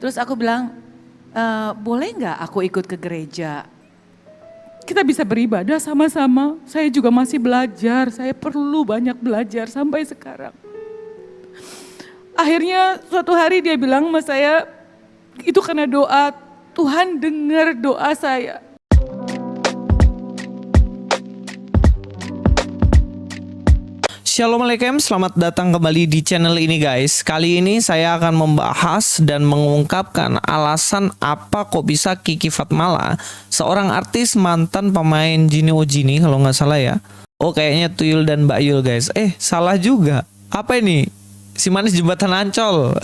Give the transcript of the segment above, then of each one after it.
Terus aku bilang, boleh nggak aku ikut ke gereja? Kita bisa beribadah sama-sama. Saya juga masih belajar, saya perlu banyak belajar sampai sekarang. Akhirnya suatu hari dia bilang sama saya, itu karena doa, Tuhan dengar doa saya. Shalom Alaikum, selamat datang kembali di channel ini guys. Kali ini saya akan membahas dan mengungkapkan alasan apa kok bisa Kiki Fatmala, seorang artis mantan pemain Gini Oh Gini kalau nggak salah ya. Oh kayaknya Tuyul dan Mbak Yul guys. Salah juga. Apa ini? Si Manis Jembatan Ancol.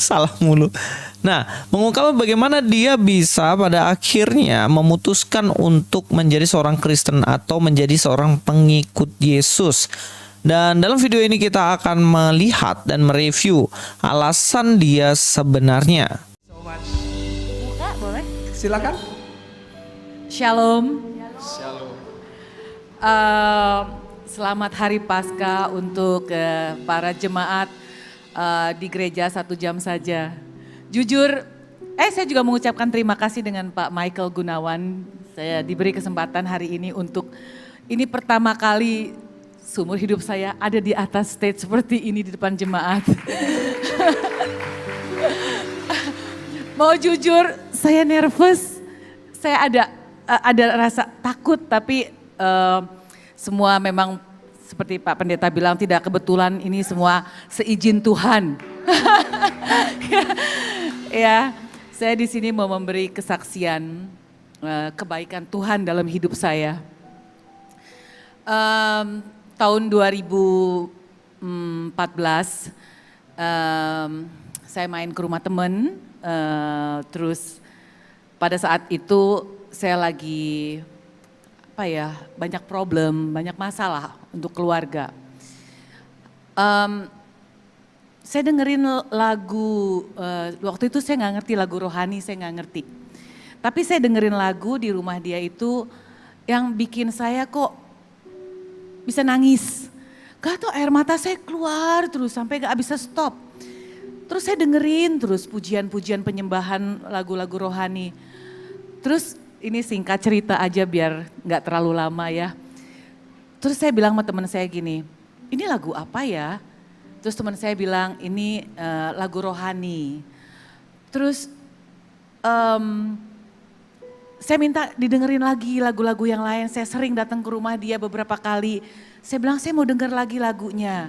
Salah mulu. Nah, mengungkap bagaimana dia bisa pada akhirnya memutuskan untuk menjadi seorang Kristen atau menjadi seorang pengikut Yesus. Dan dalam video ini kita akan melihat dan mereview alasan dia sebenarnya. Buka boleh? Silakan. Shalom. Shalom. Selamat Hari Paskah untuk para jemaat di gereja 1 jam saja. Jujur, saya juga mengucapkan terima kasih dengan Pak Michael Gunawan. Saya diberi kesempatan hari ini untuk, ini pertama kali seumur hidup saya ada di atas stage seperti ini di depan jemaat. Mau jujur, saya nervous, saya ada rasa takut, tapi semua memang seperti Pak Pendeta bilang tidak kebetulan, ini semua seizin Tuhan. Ya, saya di sini mau memberi kesaksian kebaikan Tuhan dalam hidup saya. Tahun 2014 saya main ke rumah temen, terus pada saat itu saya lagi banyak problem, banyak masalah untuk keluarga. Saya dengerin lagu, waktu itu saya nggak ngerti lagu rohani, saya nggak ngerti. Tapi saya dengerin lagu di rumah dia itu yang bikin saya kok bisa nangis. Gak tau air mata saya keluar terus sampai gak bisa stop. Terus saya dengerin terus pujian-pujian penyembahan lagu-lagu rohani. Terus ini singkat cerita aja biar gak terlalu lama ya. Terus saya bilang sama teman saya gini, ini lagu apa ya? Terus teman saya bilang ini lagu rohani. Terus saya minta didengerin lagi lagu-lagu yang lain. Saya sering datang ke rumah dia beberapa kali. Saya bilang saya mau denger lagi lagunya.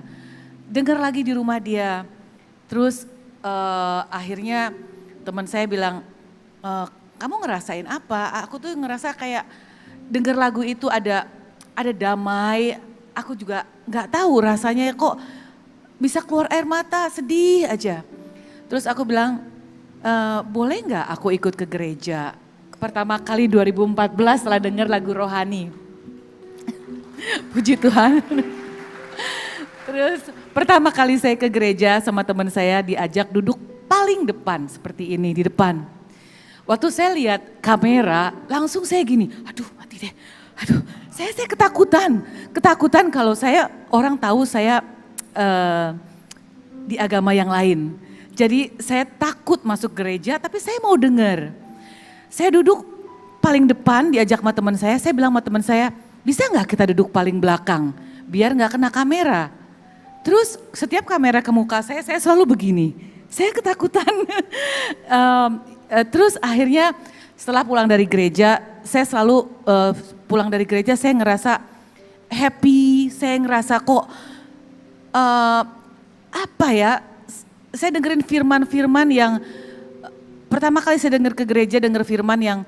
Denger lagi di rumah dia. Terus akhirnya teman saya bilang, kamu ngerasain apa? Aku tuh ngerasa kayak denger lagu itu ada damai. Aku juga gak tahu rasanya kok bisa keluar air mata, sedih aja. Terus aku bilang, boleh gak aku ikut ke gereja? Pertama kali 2014 setelah dengar lagu rohani. Puji Tuhan. Terus pertama kali saya ke gereja sama teman saya diajak duduk paling depan seperti ini di depan. Waktu saya lihat kamera langsung saya gini, aduh mati deh. Aduh saya ketakutan. Ketakutan kalau orang tahu saya di agama yang lain. Jadi saya takut masuk gereja tapi saya mau dengar. Saya duduk paling depan diajak sama teman saya bilang sama teman saya, bisa nggak kita duduk paling belakang biar nggak kena kamera. Terus setiap kamera ke muka saya selalu begini, saya ketakutan. Terus akhirnya setelah pulang dari gereja, saya selalu pulang dari gereja saya ngerasa happy, saya ngerasa kok saya dengerin firman-firman yang pertama kali saya dengar ke gereja, dengar firman yang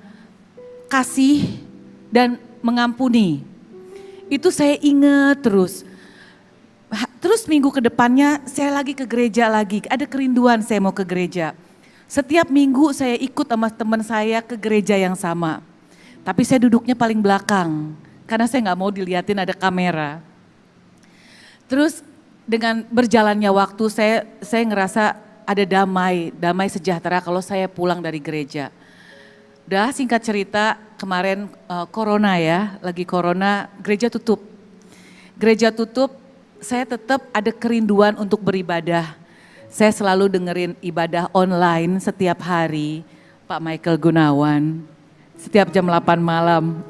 kasih dan mengampuni. Itu saya ingat terus. Terus minggu ke depannya saya lagi ke gereja lagi, ada kerinduan saya mau ke gereja. Setiap minggu saya ikut sama teman saya ke gereja yang sama. Tapi saya duduknya paling belakang, karena saya gak mau dilihatin ada kamera. Terus dengan berjalannya waktu saya ngerasa ada damai sejahtera kalau saya pulang dari gereja. Udah singkat cerita kemarin corona ya, lagi corona gereja tutup. Gereja tutup, saya tetap ada kerinduan untuk beribadah. Saya selalu dengerin ibadah online setiap hari, Pak Michael Gunawan, setiap jam 8 malam.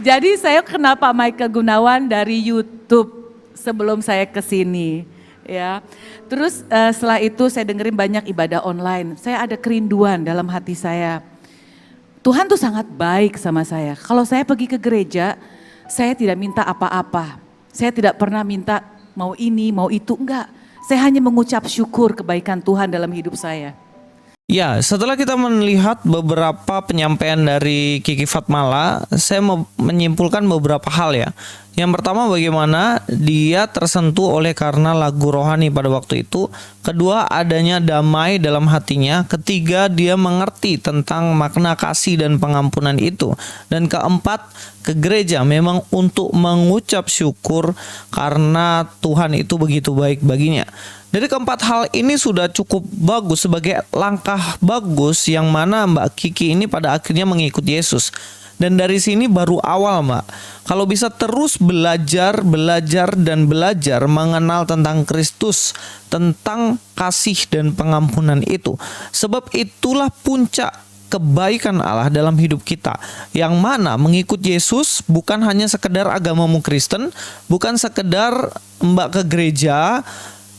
Jadi saya kenal Pak Michael Gunawan dari YouTube sebelum saya ke sini. Ya, terus setelah itu saya dengerin banyak ibadah online. Saya ada kerinduan dalam hati saya. Tuhan tuh sangat baik sama saya. Kalau saya pergi ke gereja, saya tidak minta apa-apa. Saya tidak pernah minta mau ini, mau itu, enggak. Saya hanya mengucap syukur kebaikan Tuhan dalam hidup saya. Ya, setelah kita melihat beberapa penyampaian dari Kiki Fatmala, saya mau menyimpulkan beberapa hal ya. Yang pertama, bagaimana dia tersentuh oleh karena lagu rohani pada waktu itu. Kedua, adanya damai dalam hatinya. Ketiga, dia mengerti tentang makna kasih dan pengampunan itu. Dan keempat, ke gereja memang untuk mengucap syukur karena Tuhan itu begitu baik baginya. Dari keempat hal ini sudah cukup bagus sebagai langkah bagus yang mana Mbak Kiki ini pada akhirnya mengikuti Yesus. Dan dari sini baru awal, Mbak. Kalau bisa terus belajar mengenal tentang Kristus, tentang kasih dan pengampunan itu. Sebab itulah puncak kebaikan Allah dalam hidup kita. Yang mana mengikut Yesus bukan hanya sekedar agamamu Kristen, bukan sekedar Mbak ke gereja,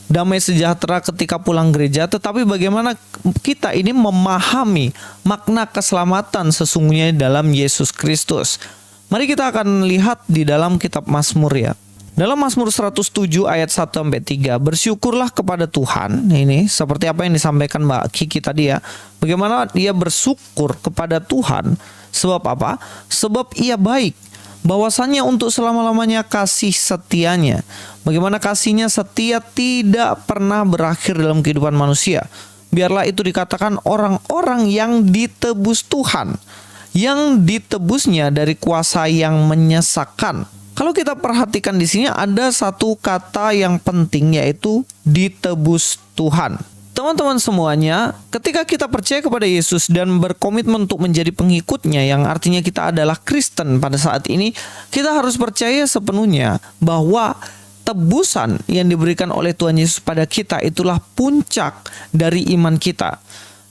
damai sejahtera ketika pulang gereja, tetapi bagaimana kita ini memahami makna keselamatan sesungguhnya dalam Yesus Kristus. Mari kita akan lihat di dalam kitab Mazmur ya. Dalam Mazmur 107 ayat 1-3, bersyukurlah kepada Tuhan. Ini seperti apa yang disampaikan Mbak Kiki tadi ya. Bagaimana dia bersyukur kepada Tuhan. Sebab apa? Sebab ia baik. Bahwasannya untuk selama-lamanya kasih setianya. Bagaimana kasihnya setia tidak pernah berakhir dalam kehidupan manusia. Biarlah itu dikatakan orang-orang yang ditebus Tuhan. Yang ditebusnya dari kuasa yang menyesakan. Kalau kita perhatikan di sini ada satu kata yang penting yaitu ditebus Tuhan. Teman-teman semuanya, ketika kita percaya kepada Yesus dan berkomitmen untuk menjadi pengikutnya, yang artinya kita adalah Kristen pada saat ini, kita harus percaya sepenuhnya bahwa tebusan yang diberikan oleh Tuhan Yesus pada kita itulah puncak dari iman kita.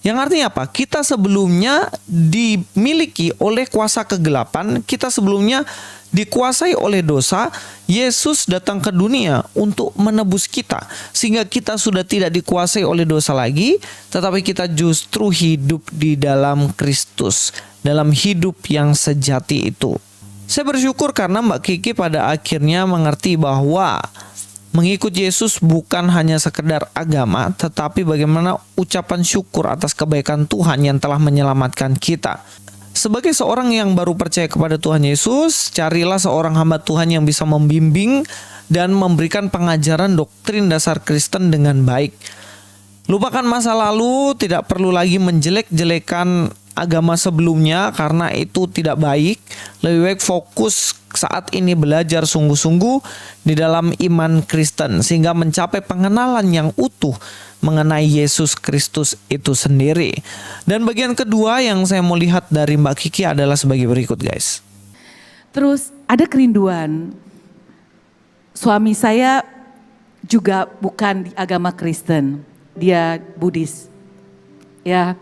Yang artinya apa? Kita sebelumnya dimiliki oleh kuasa kegelapan, kita sebelumnya dikuasai oleh dosa. Yesus datang ke dunia untuk menebus kita, sehingga kita sudah tidak dikuasai oleh dosa lagi, tetapi kita justru hidup di dalam Kristus, dalam hidup yang sejati itu. Saya bersyukur karena Mbak Kiki pada akhirnya mengerti bahwa mengikut Yesus bukan hanya sekedar agama, tetapi bagaimana ucapan syukur atas kebaikan Tuhan yang telah menyelamatkan kita. Sebagai seorang yang baru percaya kepada Tuhan Yesus, carilah seorang hamba Tuhan yang bisa membimbing dan memberikan pengajaran doktrin dasar Kristen dengan baik. Lupakan masa lalu, tidak perlu lagi menjelek-jelekan agama sebelumnya karena itu tidak baik. Lebih baik fokus saat ini belajar sungguh-sungguh di dalam iman Kristen sehingga mencapai pengenalan yang utuh mengenai Yesus Kristus itu sendiri. Dan bagian kedua yang saya mau lihat dari Mbak Kiki adalah sebagai berikut, guys. Terus ada kerinduan. Suami saya juga bukan di agama Kristen, dia Buddhis. Ya,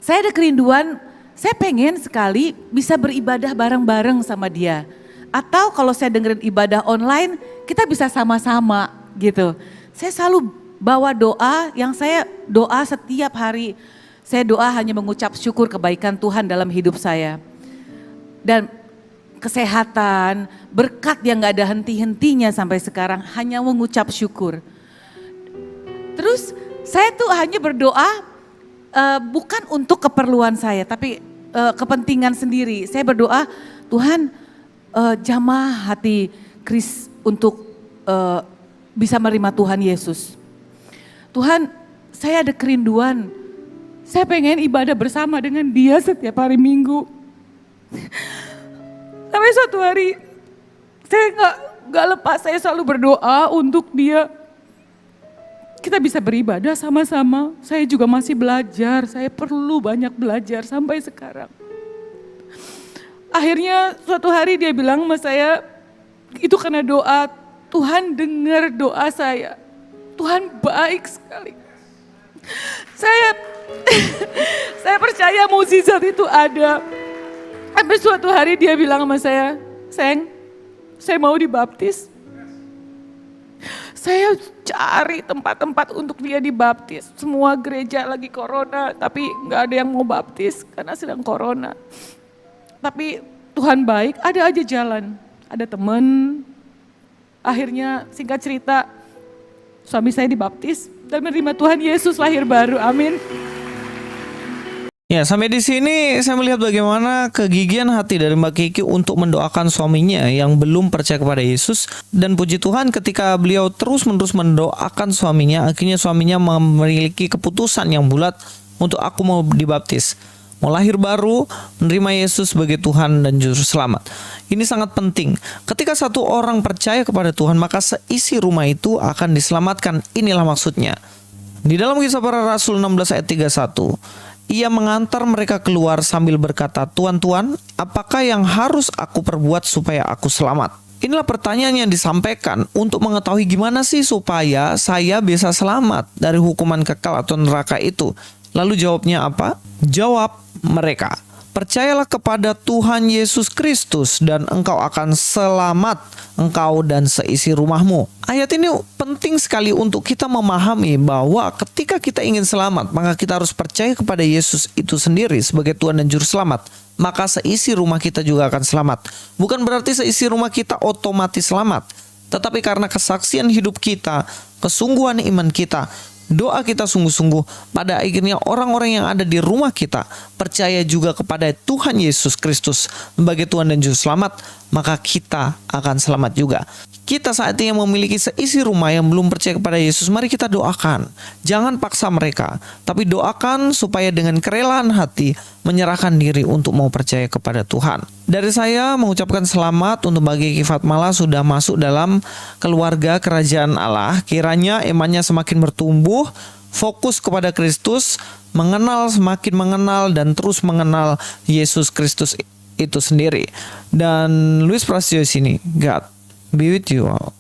saya ada kerinduan. Saya pengen sekali bisa beribadah bareng-bareng sama dia. Atau kalau saya dengerin ibadah online, kita bisa sama-sama gitu. Saya selalu bawa doa yang saya doa setiap hari. Saya doa hanya mengucap syukur kebaikan Tuhan dalam hidup saya. Dan kesehatan, berkat yang gak ada henti-hentinya sampai sekarang, hanya mengucap syukur. Terus saya tuh hanya berdoa bukan untuk keperluan saya, tapi kepentingan sendiri. Saya berdoa, Tuhan jamah hati Chris untuk bisa menerima Tuhan Yesus. Tuhan, saya ada kerinduan. Saya pengen ibadah bersama dengan dia setiap hari Minggu. Sampai suatu hari, saya gak lepas, saya selalu berdoa untuk dia. Kita bisa beribadah sama-sama. Saya juga masih belajar, saya perlu banyak belajar sampai sekarang. Akhirnya suatu hari dia bilang sama saya, itu karena doa Tuhan dengar doa saya. Tuhan baik sekali. Saya percaya mukjizat itu ada. Sampai suatu hari dia bilang sama saya, "Sayang, saya mau dibaptis." Saya cari tempat-tempat untuk dia dibaptis. Semua gereja lagi corona, tapi gak ada yang mau baptis karena sedang corona. Tapi Tuhan baik, ada aja jalan. Ada teman, akhirnya singkat cerita, suami saya dibaptis dan menerima Tuhan Yesus lahir baru. Amin. Ya, sampai di sini saya melihat bagaimana kegigihan hati dari Mbak Kiki untuk mendoakan suaminya yang belum percaya kepada Yesus. Dan puji Tuhan ketika beliau terus-menerus mendoakan suaminya, akhirnya suaminya memiliki keputusan yang bulat untuk aku mau dibaptis, mau lahir baru, menerima Yesus sebagai Tuhan dan Juru Selamat. Ini sangat penting. Ketika satu orang percaya kepada Tuhan, maka seisi rumah itu akan diselamatkan. Inilah maksudnya. Di dalam Kisah Para Rasul 16 ayat 31, ia mengantar mereka keluar sambil berkata, "Tuan, Tuan, apakah yang harus aku perbuat supaya aku selamat?" Inilah pertanyaan yang disampaikan untuk mengetahui gimana sih supaya saya bisa selamat dari hukuman kekal atau neraka itu. Lalu jawabnya apa? Jawab mereka, "Percayalah kepada Tuhan Yesus Kristus dan engkau akan selamat, engkau dan seisi rumahmu." Ayat ini penting sekali untuk kita memahami bahwa ketika kita ingin selamat, maka kita harus percaya kepada Yesus itu sendiri sebagai Tuhan dan Juru Selamat. Maka seisi rumah kita juga akan selamat. Bukan berarti seisi rumah kita otomatis selamat, tetapi karena kesaksian hidup kita, kesungguhan iman kita, doa kita sungguh-sungguh, pada akhirnya orang-orang yang ada di rumah kita percaya juga kepada Tuhan Yesus Kristus sebagai Tuhan dan Juru Selamat, maka kita akan selamat juga. Kita saat ini yang memiliki seisi rumah yang belum percaya kepada Yesus, mari kita doakan. Jangan paksa mereka, tapi doakan supaya dengan kerelaan hati menyerahkan diri untuk mau percaya kepada Tuhan. Dari saya mengucapkan selamat untuk bagi Kiki Fatmala sudah masuk dalam keluarga kerajaan Allah. Kiranya imannya semakin bertumbuh, fokus kepada Kristus, semakin mengenal dan terus mengenal Yesus Kristus itu sendiri. Dan Luis Prasetyo sini, God be with you all.